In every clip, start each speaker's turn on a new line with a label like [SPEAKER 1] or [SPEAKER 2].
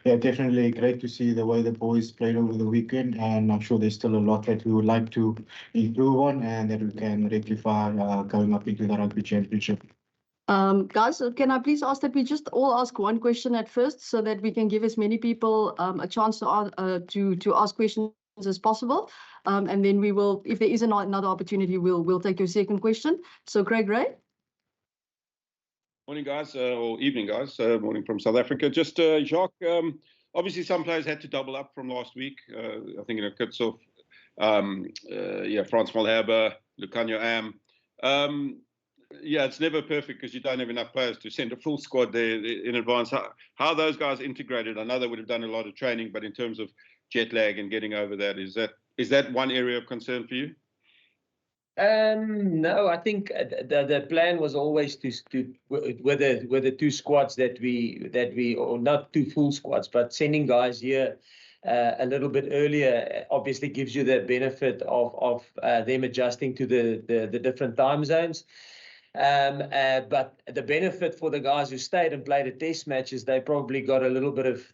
[SPEAKER 1] Yeah, definitely great to see the way the boys played over the weekend, and I'm sure there's still a lot that we would like to improve on and that we can rectify going up into the rugby championship.
[SPEAKER 2] Guys, can I please ask that we just all ask one question at first, so that we can give as many people a chance to ask questions as possible, and then we will, if there is another opportunity, we'll take your second question. So, Craig Ray.
[SPEAKER 3] Morning, guys, or evening, guys. Morning from South Africa. Just Jacques. Obviously, some players had to double up from last week. I think Kitsov, Frans Malherbe, Lucanio Am. Yeah, it's never perfect because you don't have enough players to send a full squad there in advance. How those guys integrated? I know they would have done a lot of training, but in terms of jet lag and getting over that, is that one area of concern for you?
[SPEAKER 4] No, I think the plan was always to with the two squads that we or not two full squads, but sending guys here a little bit earlier obviously gives you the benefit of them adjusting to the different time zones. But the benefit for the guys who stayed and played a test match is they probably got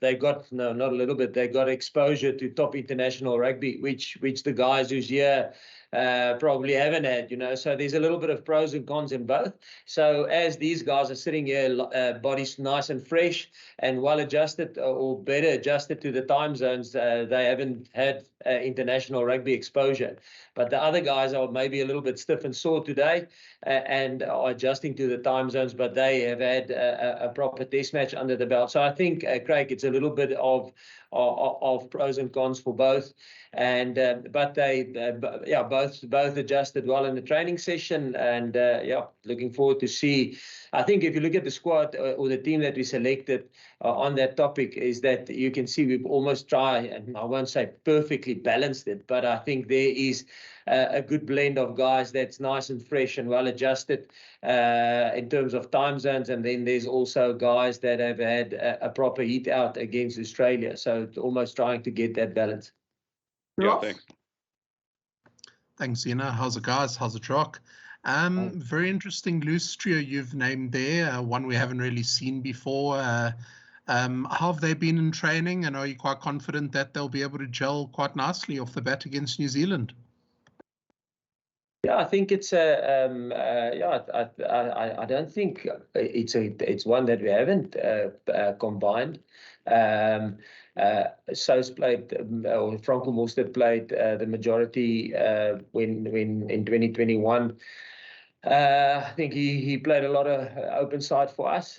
[SPEAKER 4] they got exposure to top international rugby, which the guys who's here probably haven't had, so there's a little bit of pros and cons in both. So as these guys are sitting here, bodies nice and fresh and well adjusted, or better adjusted to the time zones, they haven't had international rugby exposure. But the other guys are maybe a little bit stiff and sore today and are adjusting to the time zones, but they have had a proper test match under the belt. So I think, Craig, it's a little bit of pros and cons for both, and but they both adjusted well in the training session, and looking forward to see. I think if you look at the squad or the team that we selected on that topic, is that you can see we've almost tried, and I won't say perfectly balanced it, but I think there is a good blend of guys that's nice and fresh and well adjusted in terms of time zones, and then there's also guys that have had a proper heat out against Australia, so almost trying to get that balance.
[SPEAKER 3] Yeah, thanks.
[SPEAKER 5] Thanks, Zina. How's it, guys? How's it, Rock? Very interesting loose trio you've named there, one we haven't really seen before. How have they been in training, and are you quite confident that they'll be able to gel quite nicely off the bat against New Zealand?
[SPEAKER 4] Yeah, I think it's I don't think it's one that we haven't combined. So's played, or Franco Mostert played the majority when in 2021. I think he played a lot of open side for us,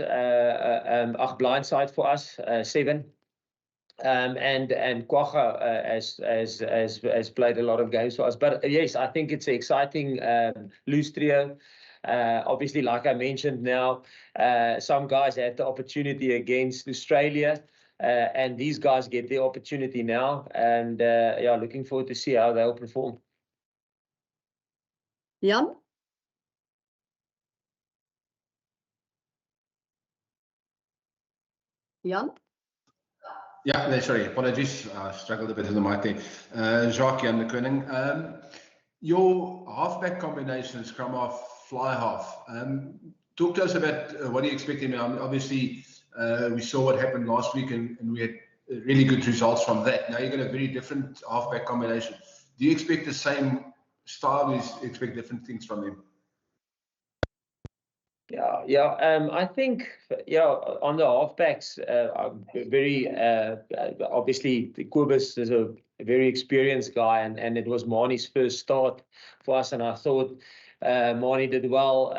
[SPEAKER 4] blind side for us, 7. And Kwacha has played a lot of games for us. But yes, I think it's an exciting loose trio. Obviously, like I mentioned now, some guys had the opportunity against Australia, and these guys get the opportunity now. And looking forward to see how they'll perform.
[SPEAKER 2] Jan? Jan?
[SPEAKER 6] Yeah, no, sorry, apologies. I struggled a bit with the mic there. Jacques Jan de Koning. Your halfback combination, scrum half, fly half. Talk to us about what are you expecting now. Obviously, we saw what happened last week, and we had really good results from that. Now you've got a very different halfback combination. Do you expect the same style? Do you expect different things from them?
[SPEAKER 4] I think on the halfbacks, very obviously Kolbe is a very experienced guy, and it was Marnie's first start for us, and I thought Marnie did well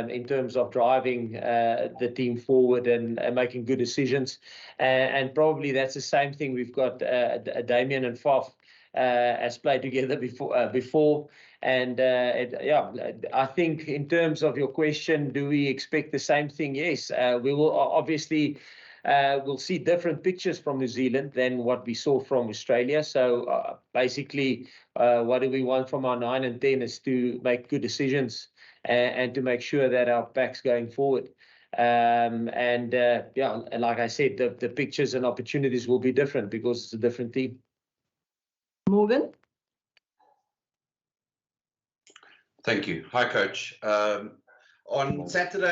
[SPEAKER 4] in terms of driving the team forward and making good decisions, and probably that's the same thing. We've got Damien and Faf has played together before. And I think in terms of your question, do we expect the same thing? Yes, we will obviously we'll see different pictures from New Zealand than what we saw from Australia. So basically, what do we want from our 9 and 10 is to make good decisions and to make sure that our back's going forward. And like I said, the pictures and opportunities will be different because it's a different team.
[SPEAKER 2] Morgan?
[SPEAKER 7] Thank you. Hi, Coach. On Saturday,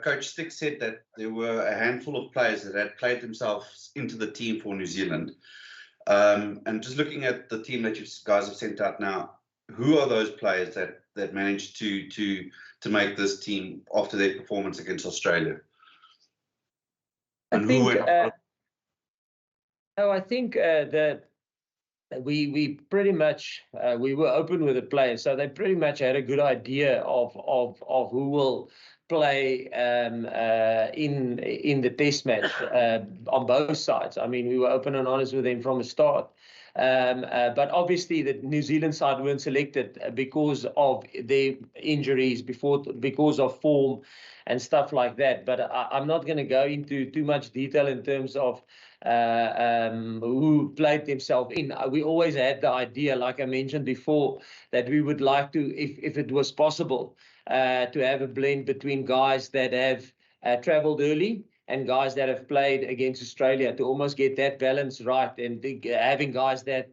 [SPEAKER 7] Coach Stick said that there were a handful of players that had played themselves into the team for New Zealand. And just looking at the team that you guys have sent out now, who are those players that managed to make this team after their performance against Australia? And
[SPEAKER 4] I think that we pretty much we were open with the players, so they pretty much had a good idea of who will play in the test match on both sides. I mean, we were open and honest with them from the start. But obviously the New Zealand side weren't selected because of their injuries, because of form and stuff like that. But I'm not going to go into too much detail in terms of who played themselves in. We always had the idea, like I mentioned before, that we would like to, if it was possible, to have a blend between guys that have travelled early and guys that have played against Australia, to almost get that balance right, and having guys that,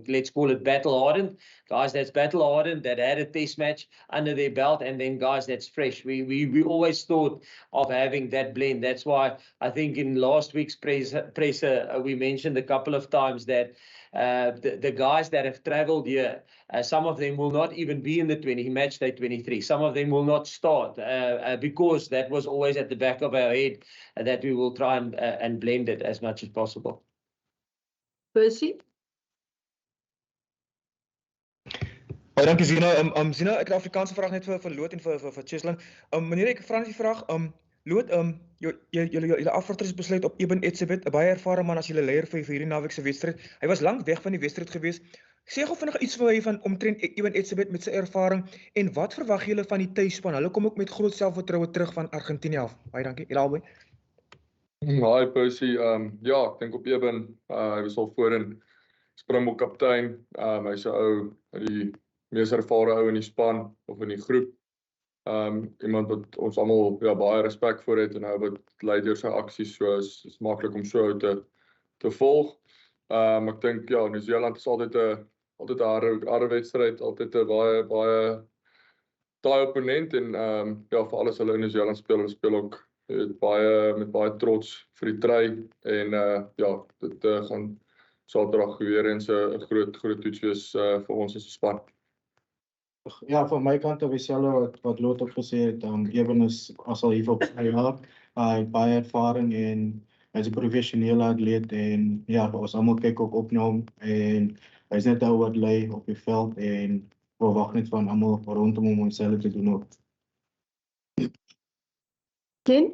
[SPEAKER 4] let's call it battle-hardened, guys that's battle-hardened, that had a test match under their belt, and then guys that's fresh. We always thought of having that blend. That's why I think in last week's presser, we mentioned a couple of times that the guys that have travelled here, some of them will not even be in the match day 23. Some of them will not start because that was always at the back of our head, that we will try and blend it as much as possible.
[SPEAKER 2] Percy?
[SPEAKER 8] Oh, dankie Zina. Zina, ek het 'n Afrikaanse vraag net vir Loot en vir Cheslin. Meneer, ek vra net die vraag, Loot, julle afvaarters besluit op Eben Etzebeth, 'n baie ervare man as julle leier vir hierdie naweek se wedstryd. Hy was lank weg van die wedstryd gewees. Sê gou vinnig iets vir my van omtrent Eben Etzebeth met sy ervaring, en wat verwag julle van die tuisspan? Hulle kom ook met groot selfvertroue terug van Argentinië af. Baie dankie. Julle albei.
[SPEAKER 9] Hi Percy, ja, ek dink op Eben, hy was al voorin Springbok kaptein. Hy's 'n ou, die mees ervare ou in die span of in die groep. Iemand wat ons almal baie respek vir het en nou wat lei deur sy aksies, so is maklik om so te volg. Ek dink New Zealand is altyd 'n harde wedstryd, altyd 'n baie taai opponent, en vir alles hulle in New Zealand speel ook met baie trots vir die try, en dit gaan Saterdag weer eens 'n groot toets wees vir ons as 'n span.
[SPEAKER 1] Ja, van my kant af dieselfde wat Lot ook gesê het. Eben is as al hier op 2 jaar, baie ervaring en hy's 'n professionele atleet, en ons almal kyk ook op na hom, en hy's net 'n ou wat lei op die veld, en verwag net van almal rondom hom om homself te doen ook.
[SPEAKER 2] Ken?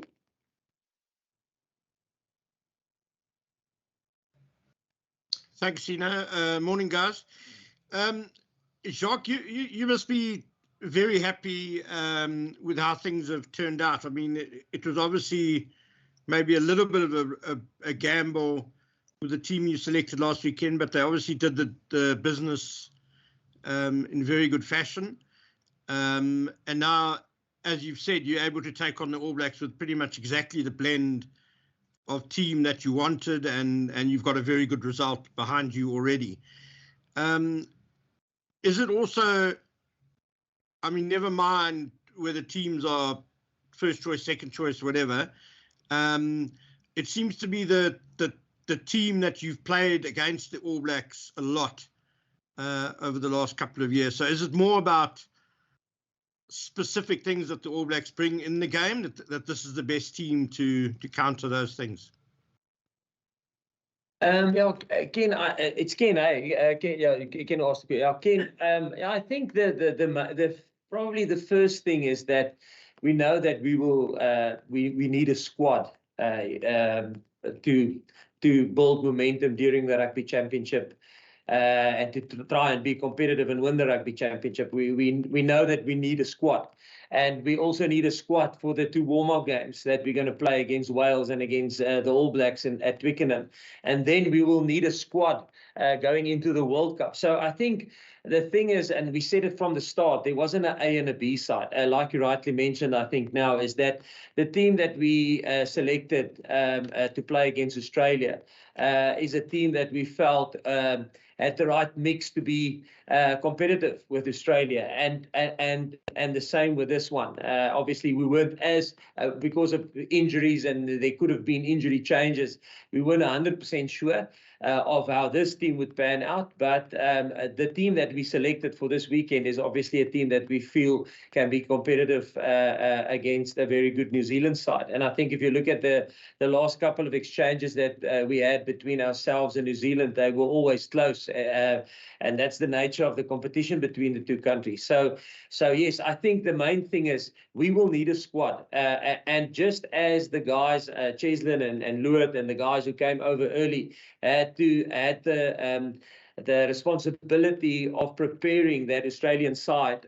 [SPEAKER 10] Thanks, Sina. Morning, guys. Jacques, you must be very happy with how things have turned out. I mean, it was obviously maybe a little bit of a gamble with the team you selected last weekend, but they obviously did the business in very good fashion. And now, as you've said, you're able to take on the All Blacks with pretty much exactly the blend of team that you wanted, and you've got a very good result behind you already. Is it also, I mean, never mind whether teams are first choice, second choice, whatever, it seems to be the team that you've played against the All Blacks a lot over the last couple of years. So is it more about specific things that the All Blacks bring in the game, that this is the best team to counter those things?
[SPEAKER 4] Ken, it's Ken, Ken asked me. Ken, I think the probably the first thing is that we know that we will we need a squad to build momentum during the Rugby Championship, and to try and be competitive and win the Rugby Championship. We know that we need a squad. And we also need a squad for the 2 warm-up games that we're going to play against Wales and against the All Blacks at Twickenham. And then we will need a squad going into the World Cup. So I think the thing is, and we said it from the start, there wasn't an A and a B side. Like you rightly mentioned, I think now, is that the team that we selected to play against Australia is a team that we felt had the right mix to be competitive with Australia, and the same with this one. Obviously, we weren't as, because of injuries and there could have been injury changes, we weren't 100% sure of how this team would pan out. But the team that we selected for this weekend is obviously a team that we feel can be competitive against a very good New Zealand side. And I think if you look at the last couple of exchanges that we had between ourselves and New Zealand, they were always close. And that's the nature of the competition between the two countries. So yes, I think the main thing is we will need a squad. And just as the guys, Cheslin and Luet and the guys who came over early had the responsibility of preparing that Australian side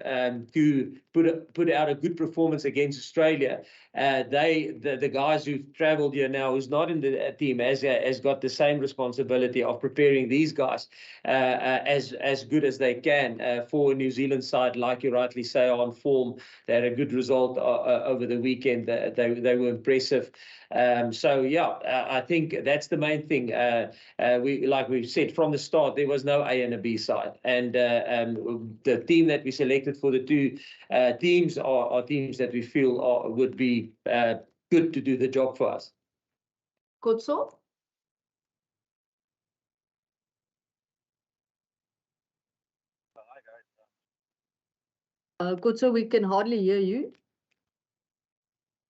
[SPEAKER 4] to put out a good performance against Australia. The guys who've travelled here now, who's not in the team, has got the same responsibility of preparing these guys as good as they can for a New Zealand side, like you rightly say, on form. They had a good result over the weekend. They were impressive. So yeah, I think that's the main thing. Like we've said from the start, there was no A and a B side, and the team that we selected for the two teams are teams that we feel would be good to do the job for us.
[SPEAKER 2] Kotso? Kotso, we can hardly hear you.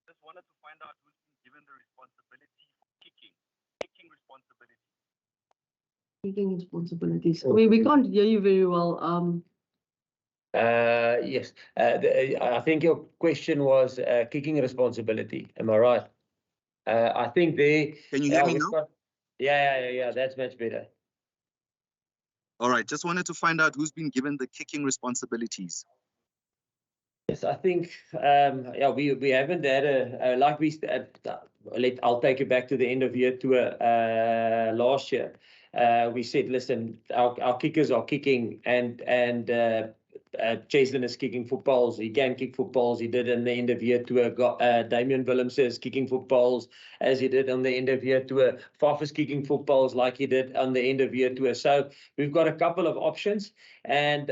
[SPEAKER 11] Just wanted to find out who's been given the responsibility for kicking responsibility.
[SPEAKER 2] Kicking responsibilities. We can't hear you very well.
[SPEAKER 4] Yes, I think your question was kicking responsibility. Am I right? I think they.
[SPEAKER 11] Can you hear me now?
[SPEAKER 4] Yeah. That's much better.
[SPEAKER 11] All right. Just wanted to find out who's been given the kicking responsibilities.
[SPEAKER 4] Yes, I think we haven't had like we. I'll take you back to the end of year tour last year. We said, listen, our kickers are kicking, and Cheslin is kicking for poles. He can kick for poles. He did in the end of year tour. Damian Willemse is kicking for poles, as he did on the end of year tour. Faf is kicking for poles like he did on the end of year tour. So we've got a couple of options, and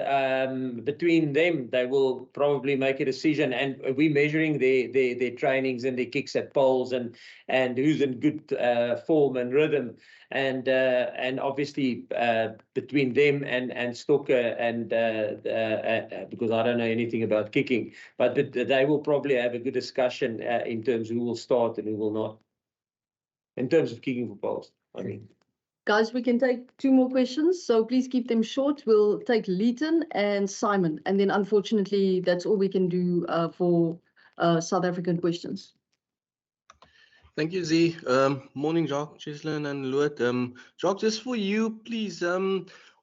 [SPEAKER 4] between them, they will probably make a decision. And we're measuring their trainings and their kicks at poles and who's in good form and rhythm. And obviously between them and Stokker and because I don't know anything about kicking, but they will probably have a good discussion in terms of who will start and who will not, in terms of kicking for poles, I mean.
[SPEAKER 2] Guys, we can take 2 more questions, so please keep them short. We'll take Leighton and Simon, and then unfortunately that's all we can do for South African questions.
[SPEAKER 12] Thank you, Z. Morning, Jacques, Cheslin, and Luet. Jacques, just for you, please.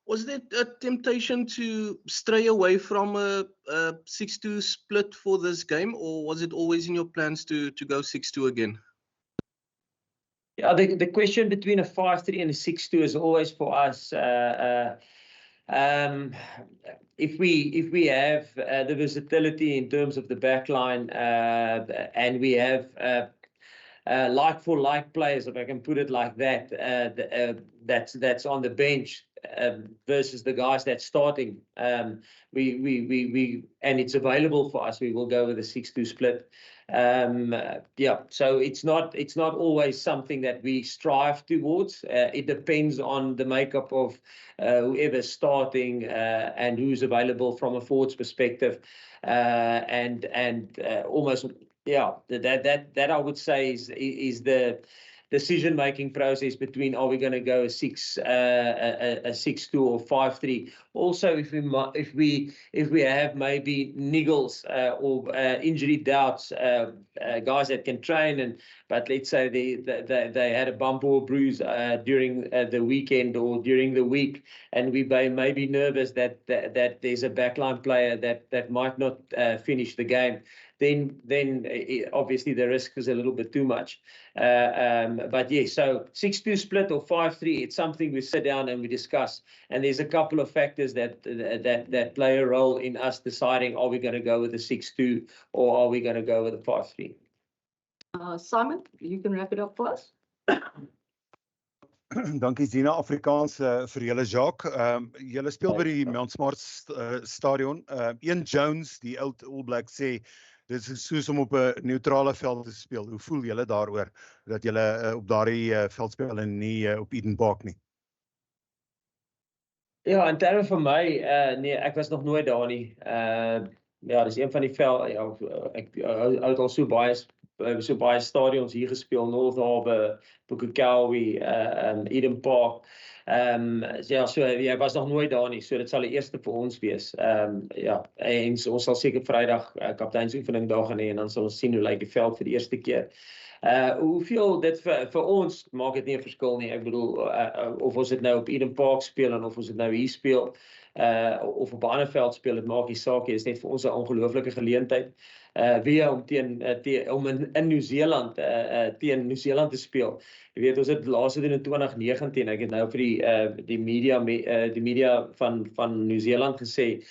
[SPEAKER 12] Was there a temptation to stray away from a 6-2 split for this game, or was it always in your plans to go 6-2 again?
[SPEAKER 4] Yeah, the question between a 5-3 and a 6-2 is always for us. If we have the versatility in terms of the back line, and we have like for like players, if I can put it like that, that's on the bench versus the guys that's starting. We and it's available for us. We will go with a 6-2 split. Yeah, so it's not always something that we strive towards. It depends on the makeup of whoever's starting and who's available from a forwards perspective, and almost. Yeah, that I would say is the decision-making process between are we going to go a 6-2 or 5-3. Also, if we have maybe niggles or injury doubts, guys that can train, but let's say they had a bump or a bruise during the weekend or during the week, and we may be nervous that there's a backline player that might not finish the game. Then obviously the risk is a little bit too much. But yeah, so 6-2 split or 5-3, it's something we sit down and we discuss. And there's a couple of factors that play a role in us deciding, are we going to go with a 6-2 or are we going to go with a 5-3?
[SPEAKER 2] Simon, you can wrap it up for us.
[SPEAKER 13] Dankie Zina, Afrikaans vir julle Jacques. Julle speel by die Mount Smart stadion. Ian Jones, die oud All Black, sê Dit is soos om op 'n neutrale veld te speel. Hoe voel julle daaroor dat julle op daardie veld speel en nie op Eden Park nie?
[SPEAKER 4] Ja, in terme van my, nee, ek was nog nooit daar nie. Ja, dis een van die veld, ja, ek het al so baie stadions hier gespeel, North Harbour, Pukekowe, Eden Park. Ja, so jy was nog nooit daar nie, so dit sal die eerste vir ons wees. Ja, en ons sal seker Vrydag kapteinsoefening daar gaan hê en dan sal ons sien hoe lyk die veld vir die eerste keer. Hoeveel dit vir ons maak dit nie 'n verskil nie. Ek bedoel, of ons dit nou op Eden Park speel en of ons dit nou hier speel, of op 'n ander veld speel, dit maak nie saak nie. Dit is net vir ons 'n ongelooflike geleentheid. Weer om in Nieu-Seeland teen Nieu-Seeland te speel. Jy weet, ons het laas gedoen in 2019. Ek het nou vir die media van Nieu-Seeland gesê,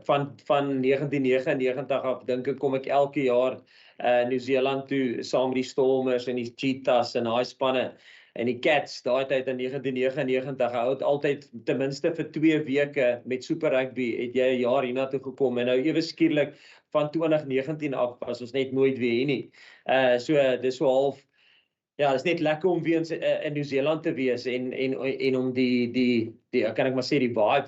[SPEAKER 4] van 1999 af dink ek kom ek elke jaar Nieu-Seeland toe saam met die Stormers en die Cheetahs en daai spanne en die Cats daai tyd in 1999 hou dit altyd ten minste vir 2 weke met Super Rugby het jy 'n jaar hiernatoe gekom en nou ewe skielik van 2019 af was ons net nooit weer hier nie. So dis so half ja, dit is net lekker om weer in Nieu-Seeland te wees en om die kan ek maar sê die vibe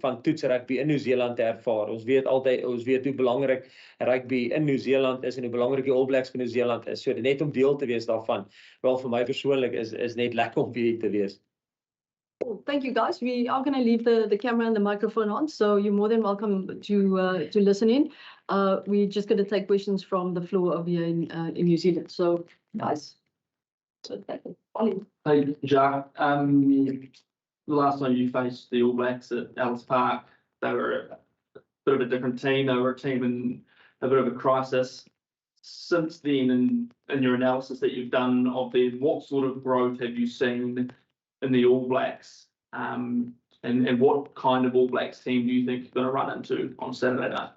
[SPEAKER 4] van toetsrugby in Nieu-Seeland te ervaar. Ons weet hoe belangrik rugby in Nieu-Seeland is en hoe belangrik die All Blacks vir Nieu-Seeland is. So net om deel te wees daarvan, wel vir my persoonlik is net lekker om weer te wees.
[SPEAKER 2] Well, thank you guys. We are going to leave the camera and the microphone on, so you're more than welcome to listen in. We're just going to take questions from the floor over here in New Zealand. So guys.
[SPEAKER 14] Hey, Jack. The last time you faced the All Blacks at Ellis Park, they were a bit of a different team. They were a team in a bit of a crisis. Since then, in your analysis that you've done of them, what sort of growth have you seen in the All Blacks? And what kind of All Blacks team do you think you're going to run into on Saturday night?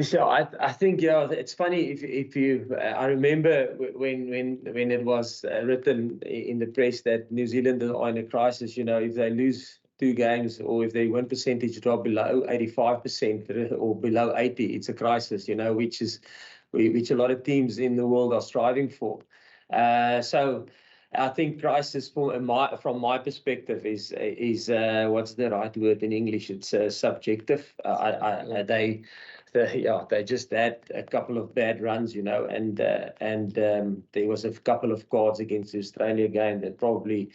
[SPEAKER 4] So I think, yeah, it's funny if you, I remember when it was written in the press that New Zealand are in a crisis, you know, if they lose 2 games or if their win percentage drop below 85% or below 80, it's a crisis, you know, which a lot of teams in the world are striving for. So I think crisis from my perspective is what's the right word in English? It's subjective. They just had a couple of bad runs, you know, and there was a couple of cards against the Australia game that probably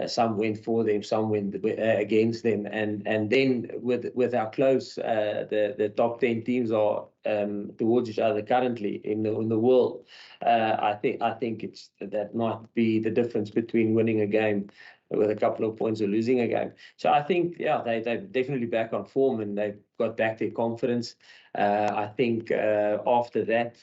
[SPEAKER 4] some went for them, some went against them, and then with how close the top 10 teams are towards each other currently in the world, I think that might be the difference between winning a game with a couple of points or losing a game. So I think, yeah, they're definitely back on form and they've got back their confidence. I think after that,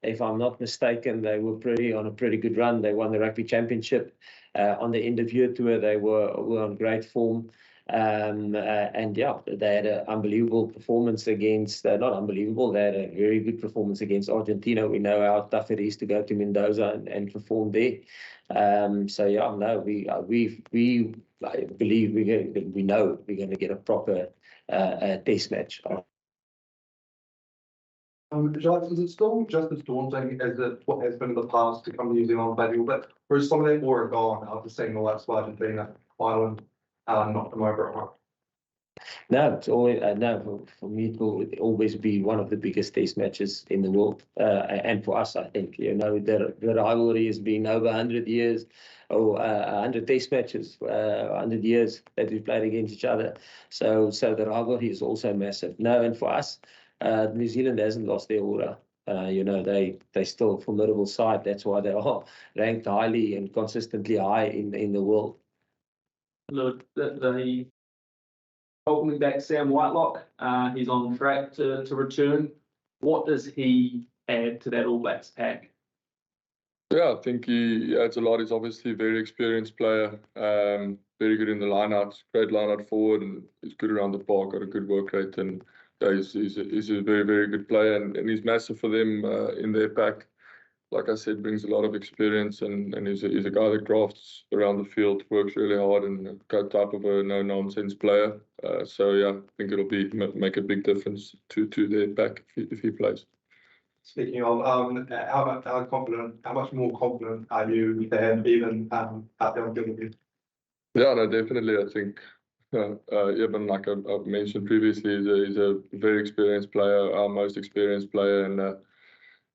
[SPEAKER 4] if I'm not mistaken, they were on a pretty good run. They won the Rugby Championship. On the end of year tour, they were on great form. And yeah, they had an unbelievable performance against, not unbelievable, they had a very good performance against Argentina. We know how tough it is to go to Mendoza and perform there. So yeah, no, I believe we know we're going to get a proper test match.
[SPEAKER 15] Jack, is it still just as daunting as what has been in the past to come to New Zealand and play the All Blacks? Or is some of that more gone after seeing the likes of Argentina, Ireland, knock them over at home?
[SPEAKER 4] No, it's always no. For me, it will always be one of the biggest test matches in the world, and for us, I think, you know, the rivalry has been over 100 years, or 100 test matches, 100 years that we've played against each other. So the rivalry is also massive. No, and for us, New Zealand hasn't lost their aura. You know, they still a formidable side. That's why they are ranked highly and consistently high in the world.
[SPEAKER 14] Look, the welcoming back Sam Whitelock, he's on track to return. What does he add to that All Blacks pack?
[SPEAKER 9] Yeah, I think he adds a lot. He's obviously a very experienced player, very good in the lineouts, great lineout forward, and he's good around the park, got a good work rate, and yeah, he's a very, very good player, and he's massive for them in their pack. like I said, brings a lot of experience and he's a guy that grafts around the field, works really hard, and a type of a no-nonsense player. So yeah, I think it'll make a big difference to their back if he plays.
[SPEAKER 15] Speaking of, how much more confident are you than even at the on-field?
[SPEAKER 9] Yeah, no, definitely. I think Eben, like I've mentioned previously, he's a very experienced player, our most experienced player, and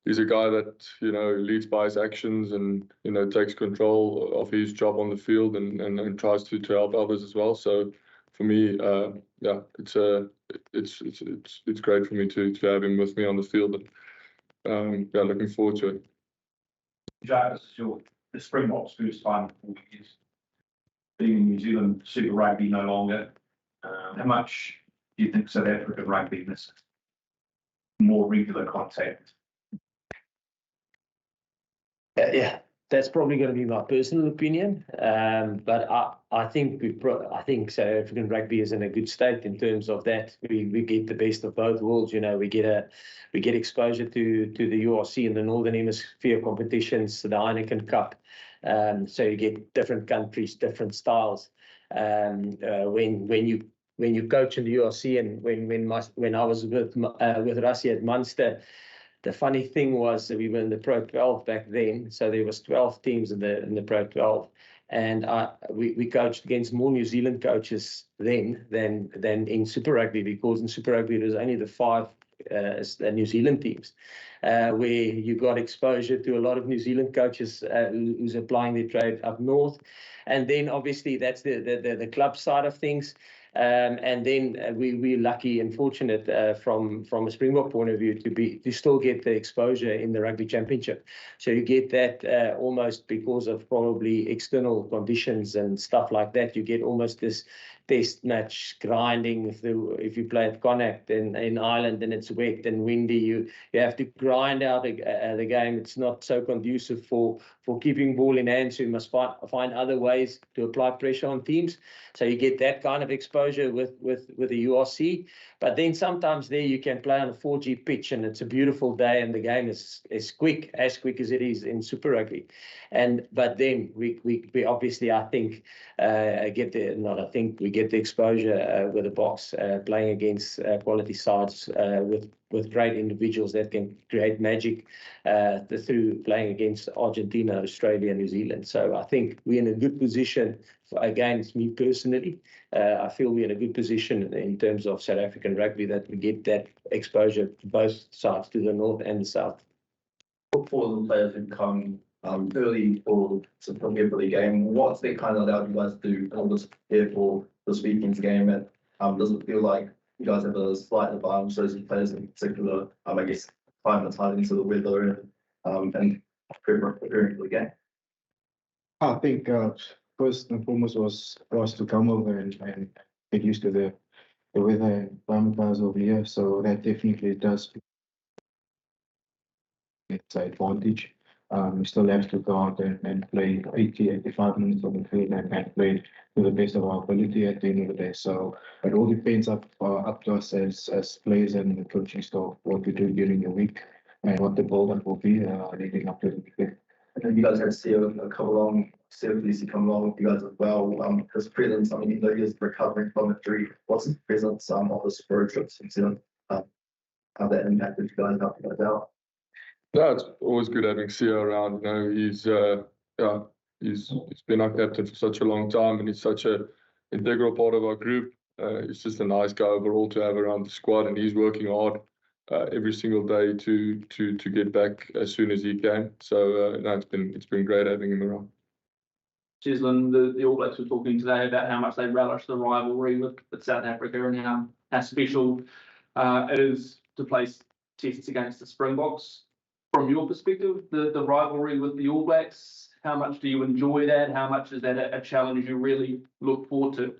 [SPEAKER 9] he's a guy that, you know, leads by his actions and, you know, takes control of his job on the field and tries to help others as well. So for me, yeah, it's great for me to have him with me on the field. And, yeah, looking forward to it.
[SPEAKER 16] Jager, this is the Springboks' first time in 4 years being in New Zealand Super Rugby no longer. How much do you think South African rugby misses more regular contact?
[SPEAKER 4] Yeah, that's probably going to be my personal opinion. But I think South African rugby is in a good state in terms of that. We get the best of both worlds. You know, we get exposure to the URC and the Northern Hemisphere competitions, the Heineken Cup. So you get different countries, different styles. When you coach in the URC, and when I was with Rassie at Munster, the funny thing was that we were in the Pro 12 back then, so there was 12 teams in the Pro 12, and we coached against more New Zealand coaches then than in Super Rugby, because in Super Rugby it was only the 5 New Zealand teams, where you got exposure to a lot of New Zealand coaches who's applying their trade up north, and then obviously that's the club side of things. And then we're lucky and fortunate from a Springbok point of view to still get the exposure in the Rugby Championship. So you get that almost because of probably external conditions and stuff like that. You get almost this test match grinding. If you play at Connacht in Ireland and it's wet and windy, you have to grind out the game. It's not so conducive for keeping ball in hand. So you must find other ways to apply pressure on teams. So you get that kind of exposure with the URC. But then sometimes there you can play on a 4G pitch and it's a beautiful day and the game is as quick as it is in Super Rugby. But then we obviously, I think, we get the exposure with the Boks, playing against quality sides with great individuals that can create magic through playing against Argentina, Australia, New Zealand. So I think we're in a good position. Again, it's me personally. I feel we're in a good position in terms of South African rugby that we get that exposure to both sides, to the north and the south.
[SPEAKER 15] For the players who come early for the Premier game, what's the kind of allowed you guys to do in order to prepare for this weekend's game? And does it feel like you guys have a slight advantage, those players in particular, I guess, time into the weather and preparing for the game?
[SPEAKER 1] I think first and foremost was for us to come over and get used to the weather and climate over here. So that definitely does. It's an advantage. We still have to go out and play 85 minutes on the field and play to the best of our ability at the end of the day. So it all depends up to us as players and the coaching staff, what we do during the week and what the build-up will be leading up to the weekend.
[SPEAKER 15] And you guys had Steve come along, come along with you guys as well. His presence, I mean, you know, he's recovering from injury. What's his presence on the spur trips in New Zealand? How that impacted you guys, helping you guys out?
[SPEAKER 9] Yeah, it's always good having Sia around. You know, he's been our captain for such a long time, and he's such a integral part of our group. He's just a nice guy overall to have around the squad, and he's working hard every single day to get back as soon as he can. So no, it's been great having him around.
[SPEAKER 14] Cheslin, the All Blacks were talking today about how much they relish the rivalry with South Africa and how special it is to play tests against the Springboks. From your perspective, the rivalry with the All Blacks, how much do you enjoy that? How much is that a challenge you really look forward to?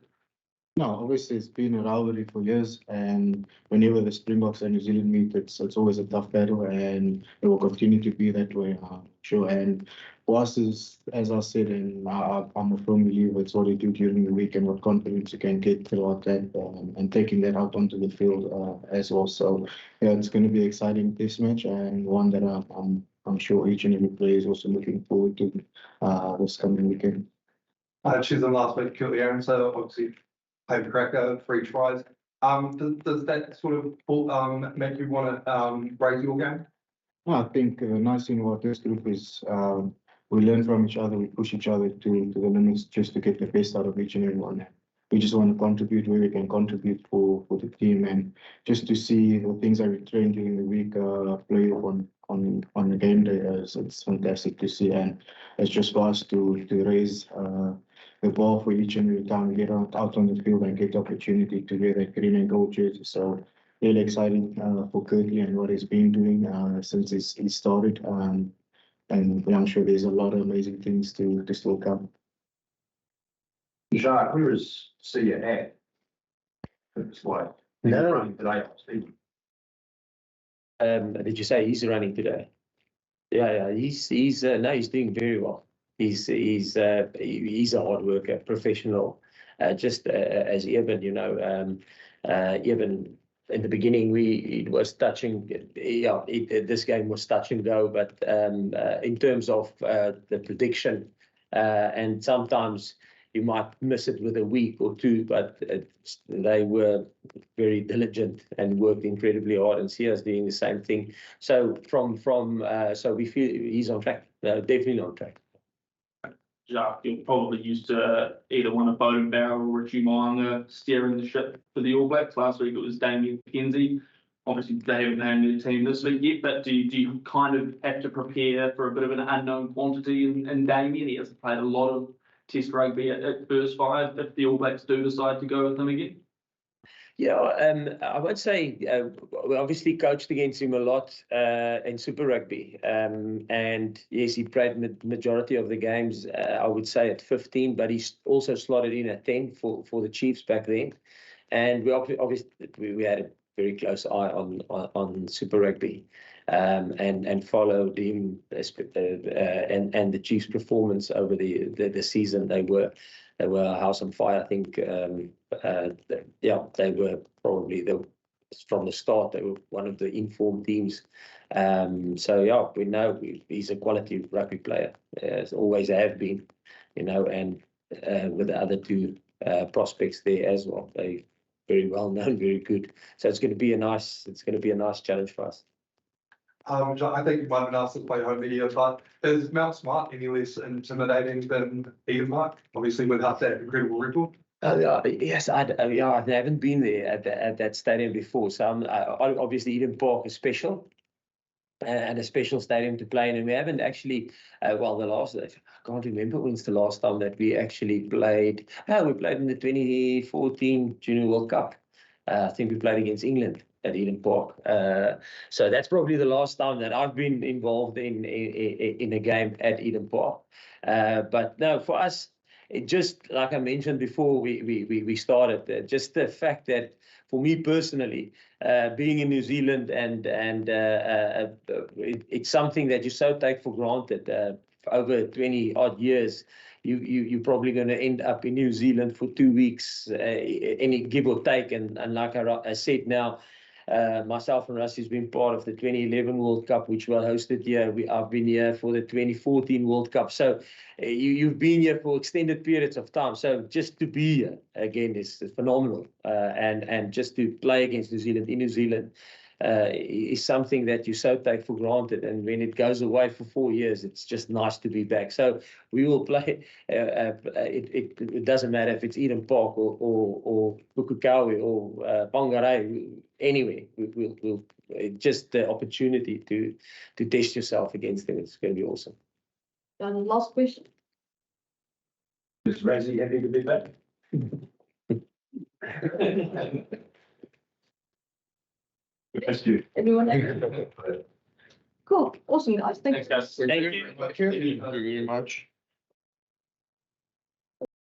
[SPEAKER 1] No, obviously it's been a rivalry for years, and whenever the Springboks and New Zealand meet, it's always a tough battle, and it will continue to be that way. Sure, and for us, as I said, and I'm a firm believer, it's what you do during the week and what confidence you can get throughout that, and taking that out onto the field as well. So yeah, it's going to be an exciting test match and one that I'm I'm sure each and every player is also looking forward to this coming weekend.
[SPEAKER 17] Chisholm last week killed the Aaron, so obviously paid the cracker, 3 tries. Does that sort of make you want to raise your game?
[SPEAKER 1] I think the nice thing about this group is we learn from each other, we push each other to the limits just to get the best out of each and every one. We just want to contribute where we can contribute for the team, and just to see the things that we train during the week play on the game day. It's fantastic to see, and it's just for us to raise the ball for each and every time we get out on the field and get the opportunity to wear that green and gold jersey. So really exciting for Kirkley and what he's been doing since he started. And I'm sure there's a lot of amazing things to still come.
[SPEAKER 16] Jager, where is Sia at? It's like, he's
[SPEAKER 4] No.
[SPEAKER 16] running today, Steve.
[SPEAKER 4] Did you say he's running today? Yeah, he's doing very well. He's a hard worker, professional, just as Eben, Eben in the beginning it was touching. This game was touch and go, but in terms of the prediction, and sometimes you might miss it with a week or two, but they were very diligent and worked incredibly hard, and Sia's doing the same thing. So so we feel he's on track, definitely on track.
[SPEAKER 14] Jager, you're probably used to either one of Bowden Barrow or Chumanga steering the ship for the All Blacks. Last week it was Damien McKenzie. Obviously they haven't named their team this week yet, but do you kind of have to prepare for a bit of an unknown quantity in Damien? He hasn't played a lot of Test rugby at first 5 if the All Blacks do decide to go with him again?
[SPEAKER 4] Yeah, I would say we obviously coached against him a lot in Super Rugby, and yes, he played majority of the games. I would say at 15, but he's also slotted in at 10 for the Chiefs back then, and we obviously had a very close eye on Super Rugby, and followed him and the Chiefs' performance over the season. They were a house on fire. I think they were probably from the start. They were one of the informed teams. So yeah, we know he's a quality rugby player. As always have been, and with the other 2 prospects there as well. They very well known, very good. So it's going to be a nice challenge for us.
[SPEAKER 17] I think you might have been asked to play home video, but is Mount Smart any less intimidating than Edenmark? Obviously, without that incredible record.
[SPEAKER 4] Yes, I haven't been there at that stadium before. So obviously Eden Park is special, and a special stadium to play in. And we haven't actually, I can't remember when's the last time that we actually played. We played in the 2014 Junior World Cup. I think we played against England at Eden Park. So that's probably the last time that I've been involved in a game at Eden Park. But no, for us, it just like I mentioned before we started, just the fact that for me personally, being in New Zealand and it's something that you so take for granted. Over 20 odd years, you're probably going to end up in New Zealand for 2 weeks, any give or take. And like I said now, myself and Rusty's been part of the 2011 World Cup, which we hosted here. I've been here for the 2014 World Cup. So you've been here for extended periods of time. So just to be here again is phenomenal. And just to play against New Zealand in New Zealand is something that you so take for granted. And when it goes away for 4 years, it's just nice to be back. So we will play. It doesn't matter if it's Eden Park or Pukekohe or Whangarei, anyway. We'll just the opportunity to test yourself against them. It's going to be awesome.
[SPEAKER 2] And the last question.
[SPEAKER 16] Is Razzie happy to be back? Thank you.
[SPEAKER 2] Everyone else? Cool. Awesome, guys. Thanks,
[SPEAKER 14] guys.
[SPEAKER 3] Thank you very much.